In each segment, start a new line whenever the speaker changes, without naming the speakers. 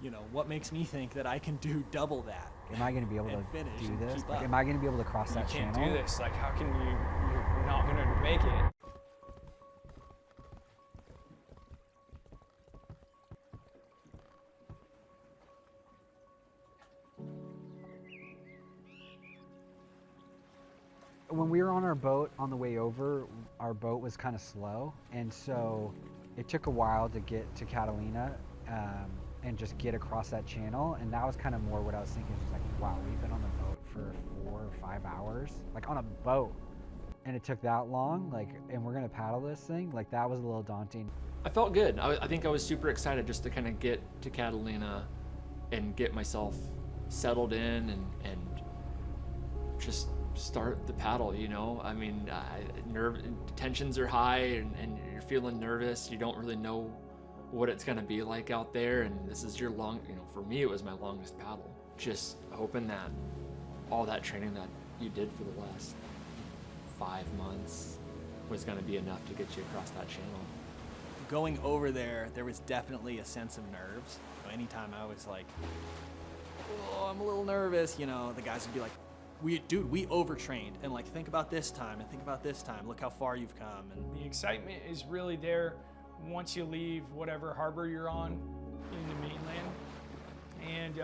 You know, what makes me think that I can do double that?
Am I going to be able to do this? Like, am I going to be able to cross that channel?
You can't do this. Like, how can you're not going to make it?
When we were on our boat on the way over, our boat was kind of slow, and so it took a while to get to Catalina and just get across that channel, and that was kind of more what I was thinking, just like, wow, we've been on the boat for 4 or 5 hours, like on a boat, and it took that long, like, and we're gonna paddle this thing, like that was a little daunting.
I felt good. I think I was super excited just to kind of get to Catalina and get myself settled in and just start the paddle, you know? I mean, tensions are high and you're feeling nervous. You don't really know what it's gonna be like out there, and this is your for me it was my longest paddle. Just hoping that all that training that you did for the last 5 months was gonna be enough to get you across that channel.
Going over there was definitely a sense of nerves. Anytime I was like, oh, I'm a little nervous, you know, the guys would be like, we overtrained, and like, think about this time and think about this time, look how far you've come. And
the excitement is really there once you leave whatever harbor you're on in the mainland, and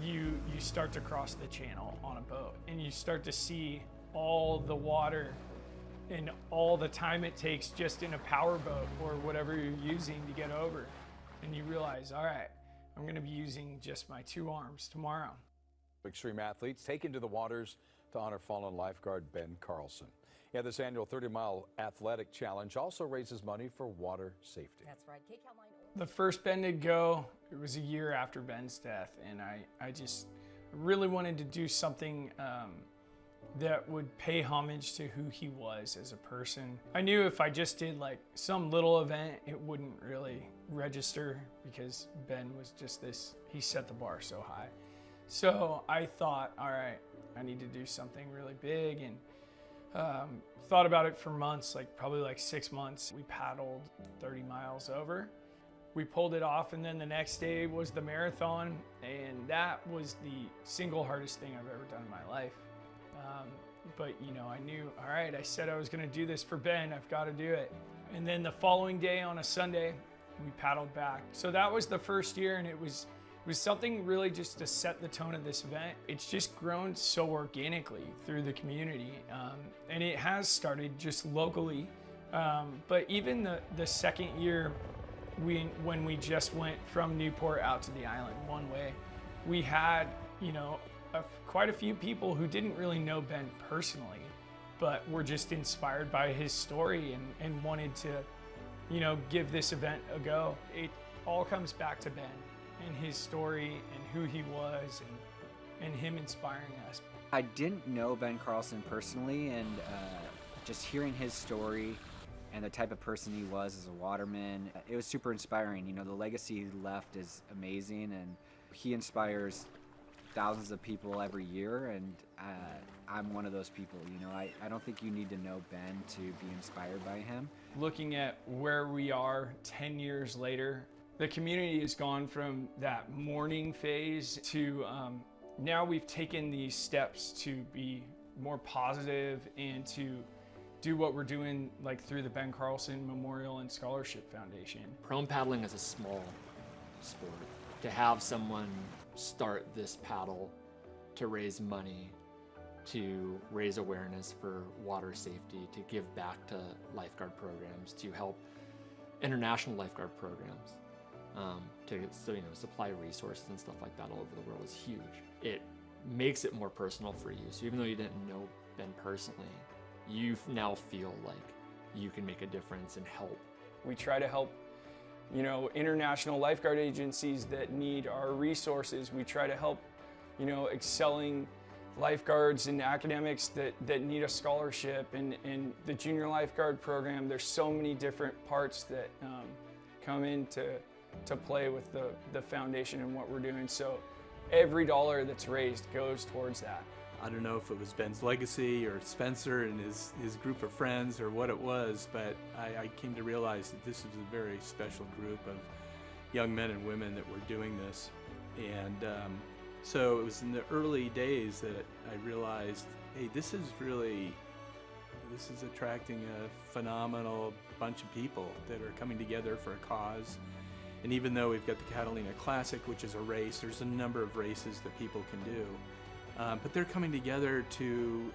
you start to cross the channel on a boat, and you start to see all the water and all the time it takes just in a power boat or whatever you're using to get over, and you realize, all right, I'm going to be using just my 2 arms tomorrow.
Extreme athletes taken to the waters to honor fallen lifeguard Ben Carlson. Yeah, this annual 30-mile athletic challenge also raises money for water safety.
That's right.
The first Ben to go, it was a year after Ben's death, and I just really wanted to do something that would pay homage to who he was as a person. I knew if I just did like some little event, it wouldn't really register because Ben was just this, he set the bar so high. So I thought, all right, I need to do something really big, and thought about it for months, probably 6 months. We paddled 30 miles over. We pulled it off, and then the next day was the marathon, and that was the single hardest thing I've ever done in my life. But you know, I knew, all right, I said I was gonna do this for Ben, I've gotta do it. And then the following day on a Sunday, we paddled back. So that was the first year, and it was something really just to set the tone of this event. It's just grown so organically through the community, and it has started just locally. But even the second year, when we just went from Newport out to the island one way, we had, you know, quite a few people who didn't really know Ben personally, but were just inspired by his story and wanted to, you know, give this event a go. It all comes back to Ben and his story and who he was and him inspiring us.
I didn't know Ben Carlson personally, and just hearing his story and the type of person he was as a waterman, it was super inspiring. You know, the legacy he left is amazing, and he inspires thousands of people every year, and I'm one of those people. You know, I don't think you need to know Ben to be inspired by him.
Looking at where we are 10 years later, the community has gone from that mourning phase to now we've taken these steps to be more positive and to do what we're doing, like through the Ben Carlson Memorial and Scholarship Foundation.
Prone paddling is a small sport. To have someone start this paddle to raise money, to raise awareness for water safety, to give back to lifeguard programs, to help international lifeguard programs, to supply resources and stuff like that all over the world is huge. It makes it more personal for you. So even though you didn't know Ben personally, you now feel like you can make a difference and help.
We try to help, you know, international lifeguard agencies that need our resources. We try to help, you know, excelling lifeguards and academics that need a scholarship, and the junior lifeguard program. There's so many different parts that come into play with the foundation and what we're doing. So every dollar that's raised goes towards that.
I don't know if it was Ben's legacy or Spencer and his group of friends or what it was, but I came to realize that this is a very special group of young men and women that were doing this. And so it was in the early days that I realized, hey, this is attracting a phenomenal bunch of people that are coming together for a cause. And even though we've got the Catalina Classic, which is a race, there's a number of races that people can do. But they're coming together to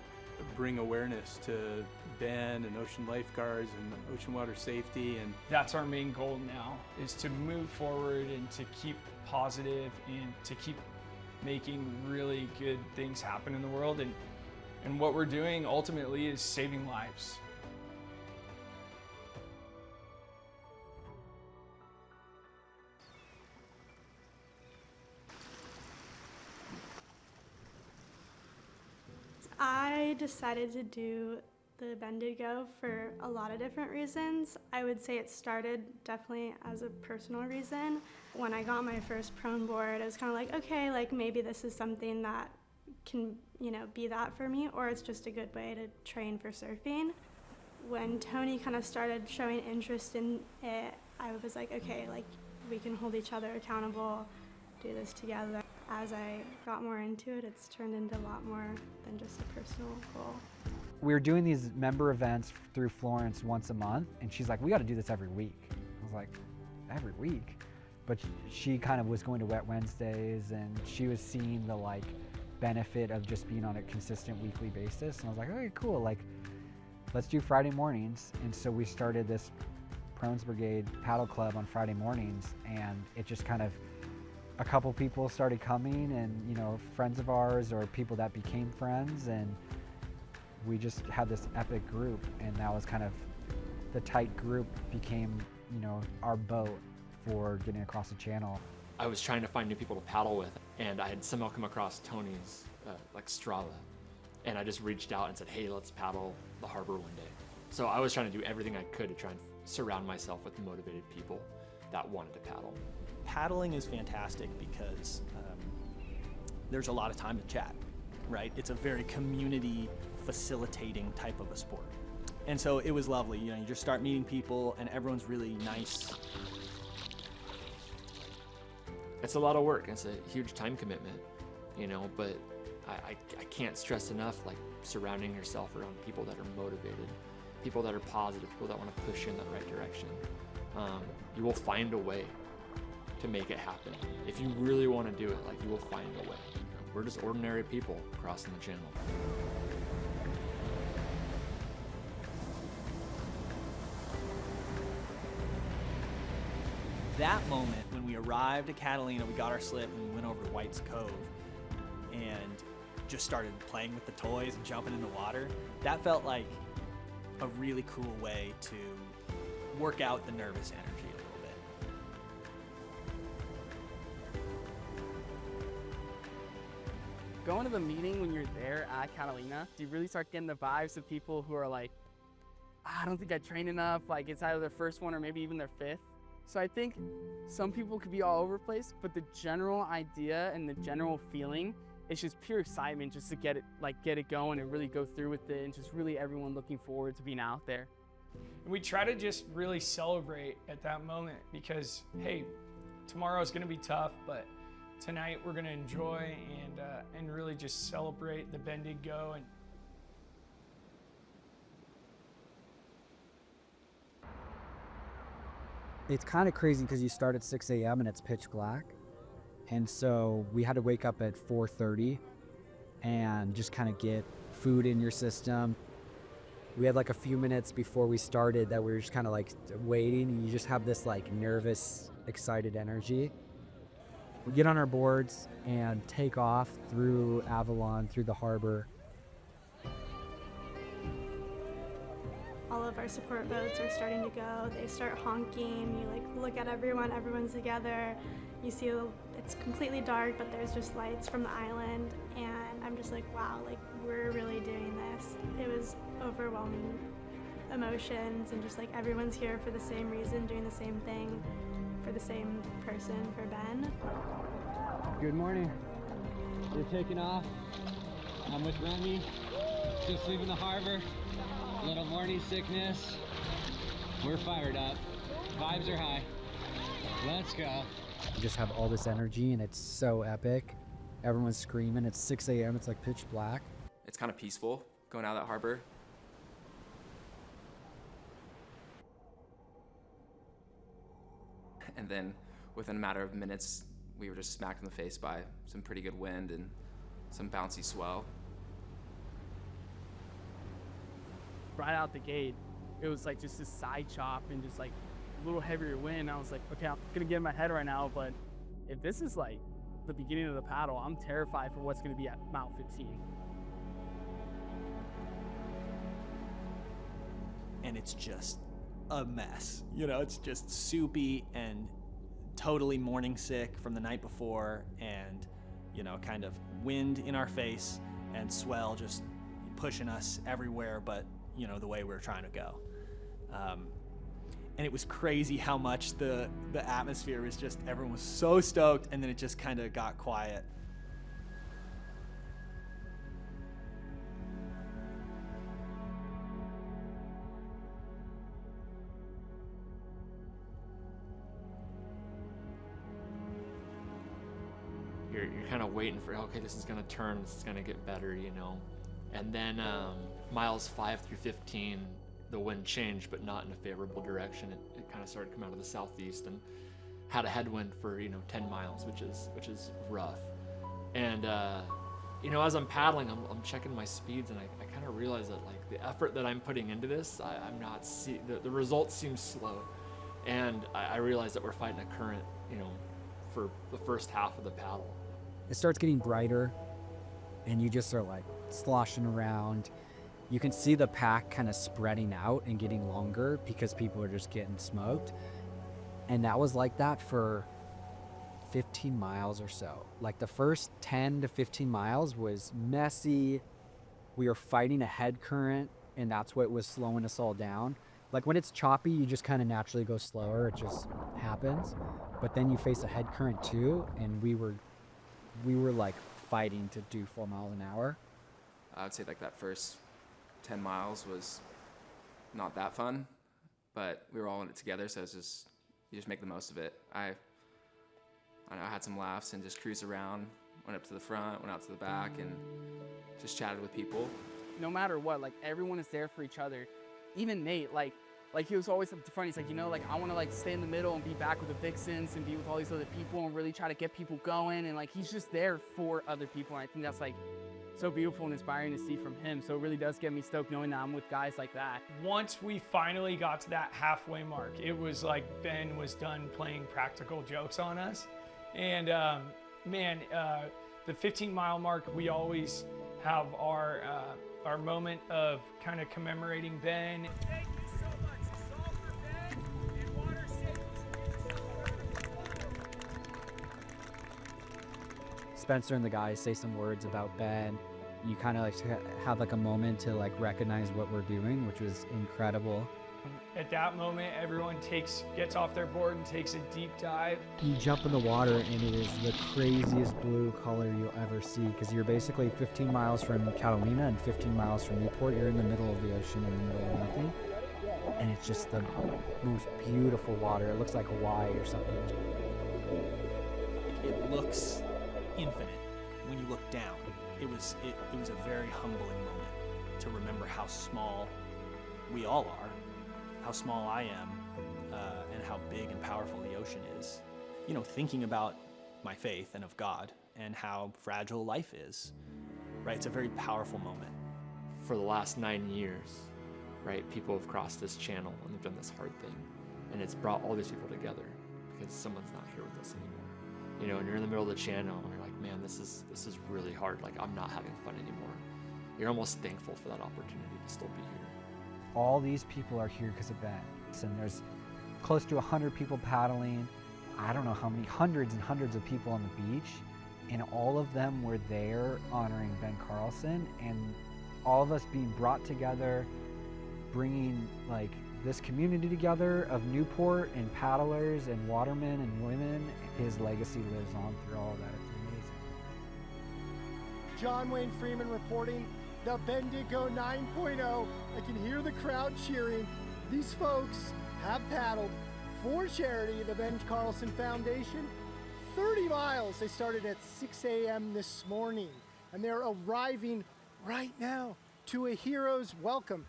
bring awareness to Ben and ocean lifeguards and ocean water safety. And
that's our main goal now, is to move forward and to keep positive and to keep making really good things happen in the world. And what we're doing ultimately is saving lives.
I decided to do the Bended Go for a lot of different reasons. I would say it started definitely as a personal reason. When I got my first prone board, I was kind of like, okay, like maybe this is something that can, be that for me, or it's just a good way to train for surfing. When Tony kind of started showing interest in it, I was like, okay, like we can hold each other accountable, do this together. As I got more into it, it's turned into a lot more than just a personal goal.
We were doing these member events through Florence once a month, and she's like, we got to do this every week. I was like, every week? But she kind of was going to Wet Wednesdays, and she was seeing the benefit of just being on a consistent weekly basis. And I was like, okay, cool, let's do Friday mornings. And so we started this Prones Brigade paddle club on Friday mornings, and it just kind of, a couple people started coming, and friends of ours or people that became friends, and we just had this epic group, and that was kind of the tight group became our boat for getting across the channel.
I was trying to find new people to paddle with, and I had somehow come across Tony's Strava, and I just reached out and said, hey, let's paddle the harbor one day. So I was trying to do everything I could to try and surround myself with motivated people that wanted to paddle.
Paddling is fantastic because there's a lot of time to chat, right? It's a very community facilitating type of a sport. And so it was lovely, you just start meeting people and everyone's really nice.
It's a lot of work, it's a huge time commitment, but I can't stress enough, surrounding yourself around people that are motivated, people that are positive, people that want to push you in the right direction. You will find a way to make it happen. If you really want to do it, you will find a way. We're just ordinary people crossing the channel.
That moment when we arrived at Catalina, we got our slip and we went over to White's Cove and just started playing with the toys and jumping in the water. That felt like a really cool way to work out the nervous energy a little bit.
Going to the meeting when you're there at Catalina, you really start getting the vibes of people who are like, I don't think I trained enough, it's either their first one or maybe even their fifth. So I think some people could be all over the place, but the general idea and the general feeling is just pure excitement just to get it going and really go through with it, and just really everyone looking forward to being out there.
And we try to just really celebrate at that moment because, hey, tomorrow's gonna be tough, but tonight we're gonna enjoy and really just celebrate the Bended Go. And
It's kind of crazy because you start at 6 a.m. and it's pitch black. And so we had to wake up at 4:30 and just kind of get food in your system. We had a few minutes before we started that we were just kind of waiting, and you just have this nervous, excited energy. We get on our boards and take off through Avalon, through the harbor.
All of our support boats are starting to go. They start honking. You look at everyone's together. You see it's completely dark, but there's just lights from the island. And I'm just like, wow, we're really doing this. It was overwhelming emotions, and just everyone's here for the same reason, doing the same thing for the same person, for Ben.
Good morning. We're taking off. I'm with Remy, just leaving the harbor. A little morning sickness. We're fired up. Vibes are high. Let's go.
You just have all this energy and it's so epic. Everyone's screaming. It's 6 a.m. It's like pitch black.
It's kind of peaceful going out of that harbor. And then within a matter of minutes, we were just smacked in the face by some pretty good wind and some bouncy swell.
Right out the gate, it was like just this side chop and just like a little heavier wind. I was like, okay, I'm gonna get in my head right now, but if this is like the beginning of the paddle, I'm terrified for what's gonna be at Mount 15.
And it's just a mess. You know, it's just soupy and totally morning sick from the night before, and, you know, kind of wind in our face and swell just pushing us everywhere but, you know, the way we were trying to go. And it was crazy how much the atmosphere was just, everyone was so stoked, and then it just kind of got quiet.
You're kind of waiting for, okay, this is gonna turn, this is gonna get better, you know. And then miles 5 through 15, the wind changed, but not in a favorable direction. It kind of started to come out of the southeast and had a headwind for, you know, 10 miles, which is rough. And you know, as I'm paddling, I'm checking my speeds, and I kind of realize that like the effort that I'm putting into this, I'm not the results seem slow, and I realize that we're fighting a current, you know, for the first half of the paddle.
It starts getting brighter, and you just are like sloshing around. You can see the pack kind of spreading out and getting longer because people are just getting smoked. And that was like that for 15 miles or so. Like the first 10 to 15 miles was messy. We were fighting a head current, and that's what was slowing us all down. Like when it's choppy, you just kind of naturally go slower. It just happens. But then you face a head current too, and we were like fighting to do 4 miles an hour.
I would say like that first 10 miles was not that fun, but we were all in it together, so it's just, you just make the most of it. I had some laughs and just cruised around, went up to the front, went out to the back, and just chatted with people.
No matter what, like everyone is there for each other. Even Nate, like he was always up the front. He's like, you know, like I want to like stay in the middle and be back with the Vixens and be with all these other people and really try to get people going. And like he's just there for other people. And I think that's like so beautiful and inspiring to see from him. So it really does get me stoked knowing that I'm with guys like that.
Once we finally got to that halfway mark, it was like Ben was done playing practical jokes on us. And the 15-mile mark, we always have our moment of kind of commemorating Ben.
Thank you so much. This is all for Ben and water safety.
Spencer and the guys say some words about Ben. You kind of like have like a moment to like recognize what we're doing, which was incredible.
At that moment, everyone gets off their board and takes a deep dive.
You jump in the water and it is the craziest blue color you'll ever see, because you're basically 15 miles from Catalina and 15 miles from Newport. You're in the middle of the ocean, in the middle of nothing. And it's just the most beautiful water. It looks like Hawaii or something.
It looks infinite when you look down. It was a very humbling moment to remember how small we all are, how small I am, and how big and powerful the ocean is. You know, thinking about my faith and of God and how fragile life is, right? It's a very powerful moment.
For the last 9 years, right, people have crossed this channel and they've done this hard thing, and it's brought all these people together because someone's not here with us anymore. You know, and you're in the middle of the channel and you're like, man, this is really hard. Like, I'm not having fun anymore. You're almost thankful for that opportunity to still be here.
All these people are here because of Ben. And there's close to 100 people paddling. I don't know how many, hundreds and hundreds of people on the beach. And all of them were there honoring Ben Carlson, and all of us being brought together, bringing like this community together of Newport and paddlers and watermen and women. His legacy lives on through all of that. It's amazing.
John Wayne Freeman reporting the Bendigo 9.0. I can hear the crowd cheering. These folks have paddled for charity, the Ben Carlson Foundation. 30 miles. They started at 6 a.m. this morning, and they're arriving right now to a hero's welcome.